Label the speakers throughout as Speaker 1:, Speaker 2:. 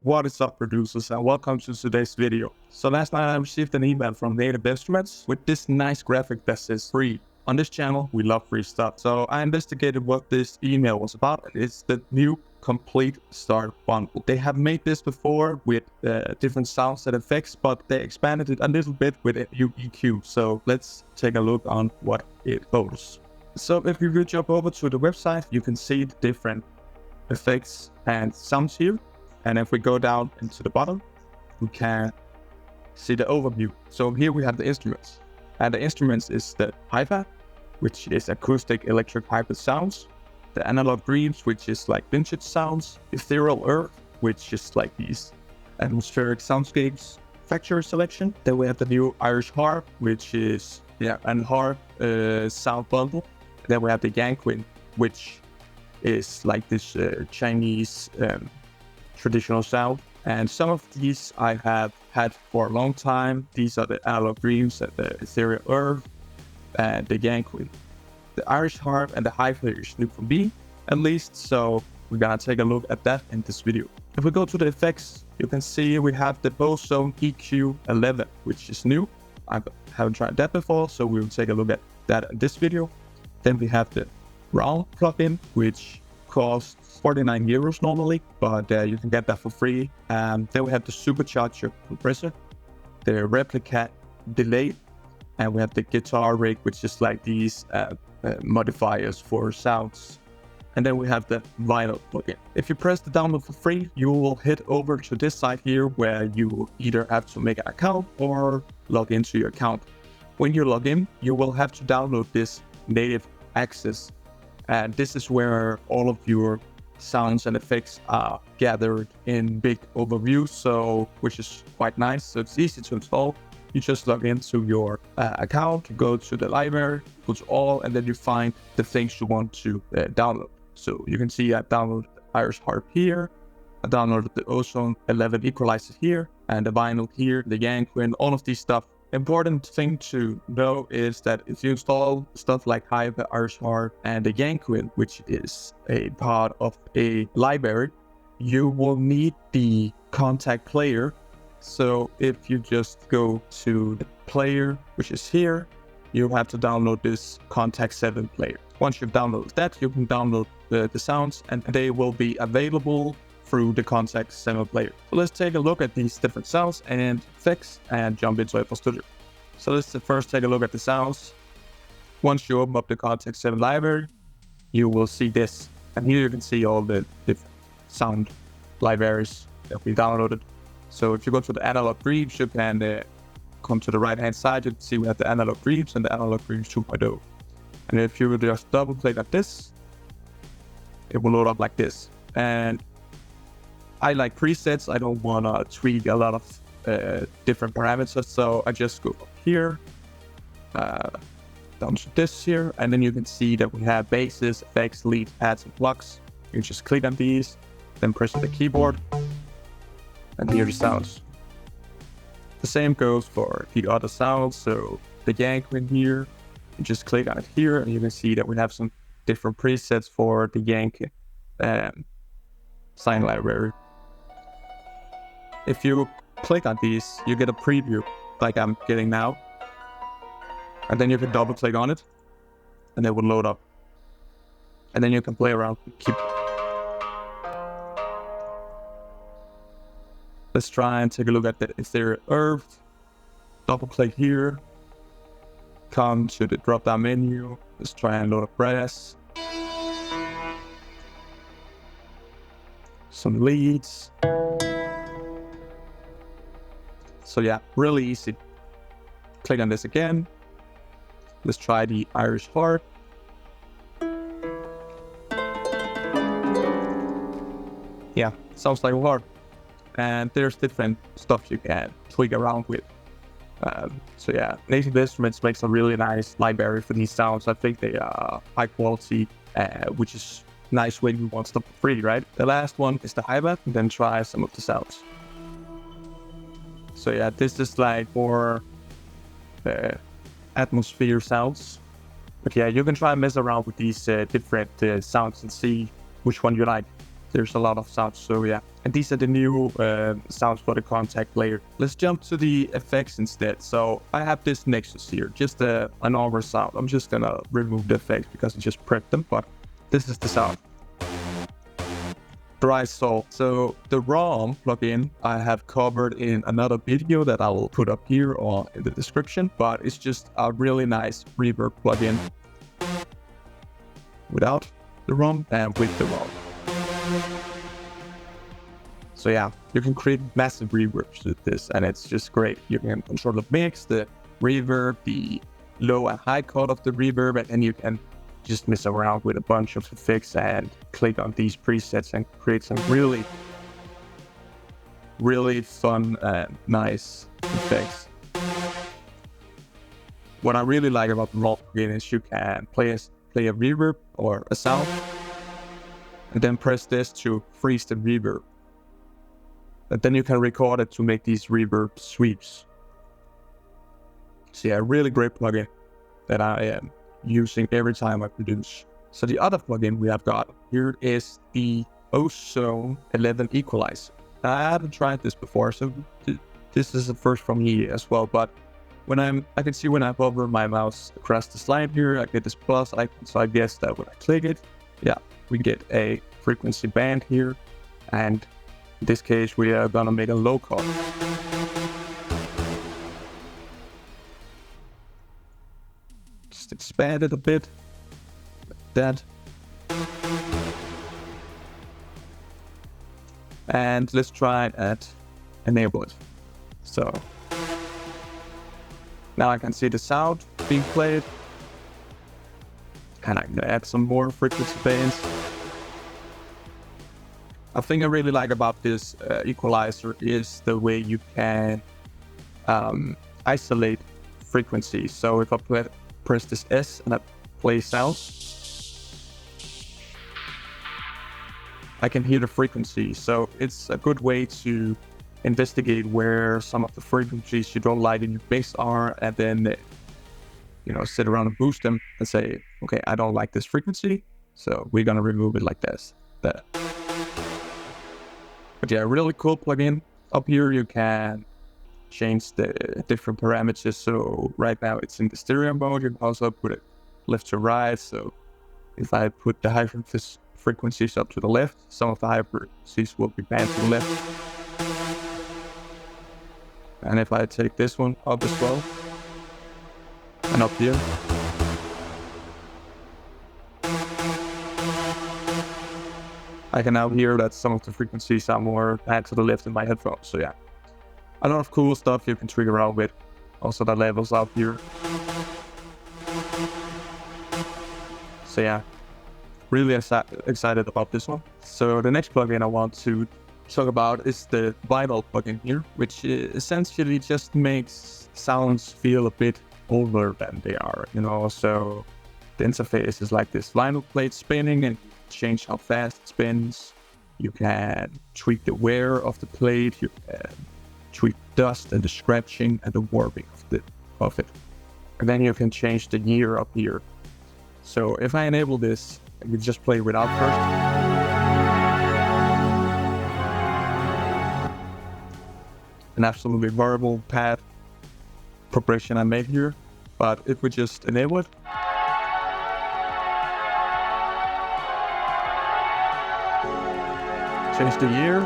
Speaker 1: What is up, producers, and welcome to today's video. So last night I received an email from Native Instruments with this nice graphic that says free. On this channel, we love free stuff. So I investigated what this email was about. It's the new complete start bundle. They have made this before with different sounds and effects, but they expanded it a little bit with a new EQ. So let's take a look on what it holds. So if you jump over to the website, you can see the different effects and sounds here. And if we go down into the bottom, we can see the overview. So here we have the instruments. And the instruments is the hi-hat, which is acoustic electric hybrid sounds. The analog dreams, which is like vintage sounds. Ethereal earth, which is like these atmospheric soundscapes. Factory selection. Then we have the new Irish harp, which is an harp sound bundle. Then we have the Yanquin, which is like this Chinese traditional sound. And some of these I have had for a long time. These are the analog dreams and the ethereal earth and the Yanquin. The Irish harp and the hi-hat is new for me, at least, so we're gonna take a look at that in this video. If we go to the effects, you can see we have the Bose EQ11, which is new. I haven't tried that before, so we'll take a look at that in this video. Then we have the Round plugin, which costs 49 euros normally, but you can get that for free. Then we have the supercharger compressor, the replica delay, and we have the guitar rig, which is like these modifiers for sounds. And then we have the vinyl plugin. If you press the download for free, you will head over to this site here where you either have to make an account or log into your account. When you log in, you will have to download this native access. And this is where all of your sounds and effects are gathered in big overview, so which is quite nice. So it's easy to install. You just log into your account, go to the library, go to all, and then you find the things you want to download. So you can see I downloaded the Irish harp here, I downloaded the Ozone 11 equalizer here, and the vinyl here, the Yanquin, all of these stuff. Important thing to know is that if you install stuff like hi-hat, Irish harp, and the Yanquin, which is a part of a library, you will need the Kontakt player. So if you just go to the player, which is here, you have to download this Kontakt 7 player. Once you've downloaded that, you can download the sounds, and they will be available through the Kontakt 7 player. So let's take a look at these different sounds and effects and jump into FL Studio. So let's first take a look at the sounds. Once you open up the Kontakt 7 library, you will see this. And here you can see all the different sound libraries that we downloaded. So if you go to the analog dreams, you can come to the right hand side, you can see we have the analog dreams and the analog dreams 2.0. And if you would just double click on this, it will load up like this. And I like presets. I don't want to tweak a lot of different parameters, so I just go up here, down to this here, and then you can see that we have basses, effects, leads, pads, and plugs. You just click on these, then press the keyboard, and here the sounds. The same goes for the other sounds, so the Yanquin here, you just click on it here, and you can see that we have some different presets for the Yanquin sign library. If you click on these, you get a preview like I'm getting now. And then you can double click on it and it will load up. And then you can play around. Let's try and take a look at the ethereal earth. Double click here. Come to the drop down menu. Let's try and load up brass. Some leads. So yeah, really easy. Click on this again. Let's try the Irish harp. Yeah, sounds like a harp. And there's different stuff you can tweak around with. So yeah, Native Instruments makes a really nice library for these sounds. I think they are high quality, which is nice when you want stuff for free, right? The last one is the hi-hat, and then try some of the sounds. So yeah, this is like more atmosphere sounds. But yeah, you can try and mess around with these different sounds and see which one you like. there's a lot of sounds. So yeah, and these are the new sounds for the contact layer. Let's jump to the effects instead. So I have this Nexus here, just an normal sound. I'm just gonna remove the effects because I just prepped them, but this is the sound. Dry Soul. So the ROM plugin I have covered in another video that I will put up here or in the description, but it's just a really nice reverb plugin without the ROM and with the ROM. So yeah, you can create massive reverbs with this, and it's just great. You can control the mix, the reverb, the low and high cut of the reverb, and then you can just mess around with a bunch of effects and click on these presets and create some really fun and nice effects. What I really like about the ROM plugin is you can play a reverb or a sound, and then press this to freeze the reverb. And then you can record it to make these reverb sweeps. So yeah, a really great plugin that I am using every time I produce. So the other plugin we have got here is the Ozone 11 Equalizer. Now, I haven't tried this before, so this is the first from me as well. But when I can see when I hover my mouse across the slide here, I get this plus icon. So I guess that when I click it, yeah, we get a frequency band here, and in this case we are gonna make a low cut. Just expand it a bit, like that. And let's try and enable it. So now I can see the sound being played, and I can add some more frequency bands. A thing I really like about this equalizer is the way you can isolate frequencies. So if I press this S and I play sound, I can hear the frequency. So it's a good way to investigate where some of the frequencies you don't like in your mix are, and then sit around and boost them and say, okay, I don't like this frequency, so we're gonna remove it like this. But yeah, really cool plugin. Up here you can change the different parameters. So right now it's in the stereo mode. You can also put it left to right. So if I put the high frequencies up to the left, some of the high frequencies will be banned to the left. And if I take this one up as well, and up here, I can now hear that some of the frequencies are more banned to the left in my headphones. So yeah, a lot of cool stuff you can trick around with. Also the levels out here. So yeah, really excited about this one. So the next plugin I want to talk about is the vinyl plugin here, which essentially just makes sounds feel a bit older than they are, So the interface is like this vinyl plate spinning, and change how fast it spins. You can tweak the wear of the plate. You can tweak dust and the scratching and the warping of it. And then you can change the year up here. So if I enable this, I can just play without first. An absolutely horrible pad progression I made here. But if we just enable it, change the year,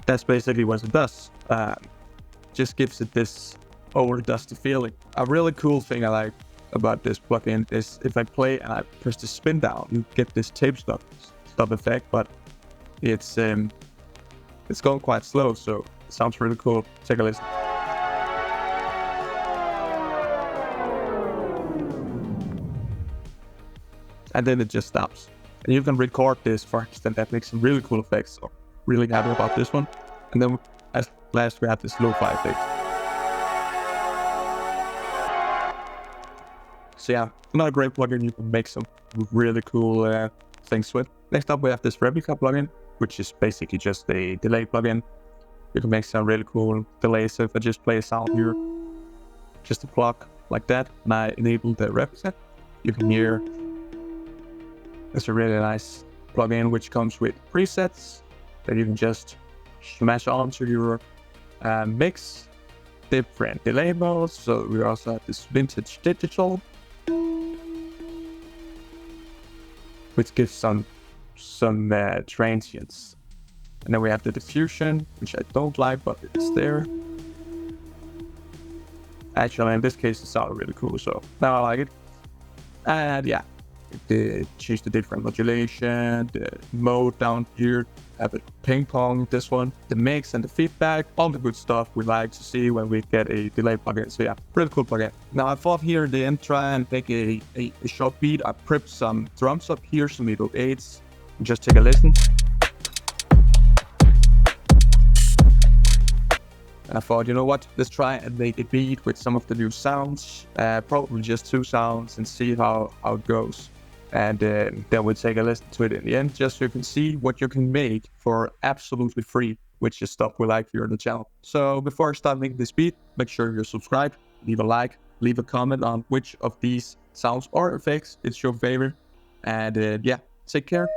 Speaker 1: that's basically what it does. Just gives it this old dusty feeling. A really cool thing I like about this plugin is if I play and I press the spin down, you get this tape stop effect, but it's going quite slow, so it sounds really cool. Take a listen. And then it just stops. And you can record this, for instance, that makes some really cool effects. So really happy about this one. And then at last we have this lo-fi effect. So yeah, another great plugin you can make some really cool things with. Next up we have this Replica plugin, which is basically just a delay plugin. You can make some really cool delays. So if I just play a sound here, just a block, like that, and I enable the represent. You can hear it's a really nice plugin which comes with presets that you can just smash onto your mix. Different delay modes. So we also have this vintage digital, which gives some transients. And then we have the diffusion, which I don't like, but it's there. Actually, in this case, it sounded really cool, so now I like it. And yeah, change the different modulation, the mode down here, have a ping pong, this one, the mix and the feedback, all the good stuff we like to see when we get a delay plugin. So yeah, really cool plugin. Now I thought here at the end, try and make a short beat. I prepped some drums up here, some little 8s. Just take a listen. And I thought, you know what, let's try and make a beat with some of the new sounds, probably just 2 sounds, and see how it goes. And then we'll take a listen to it in the end, just so you can see what you can make for absolutely free, which is stuff we like here on the channel. So before I start making this beat, make sure you're subscribed, leave a like, leave a comment on which of these sounds or effects is your favorite. And yeah, take care.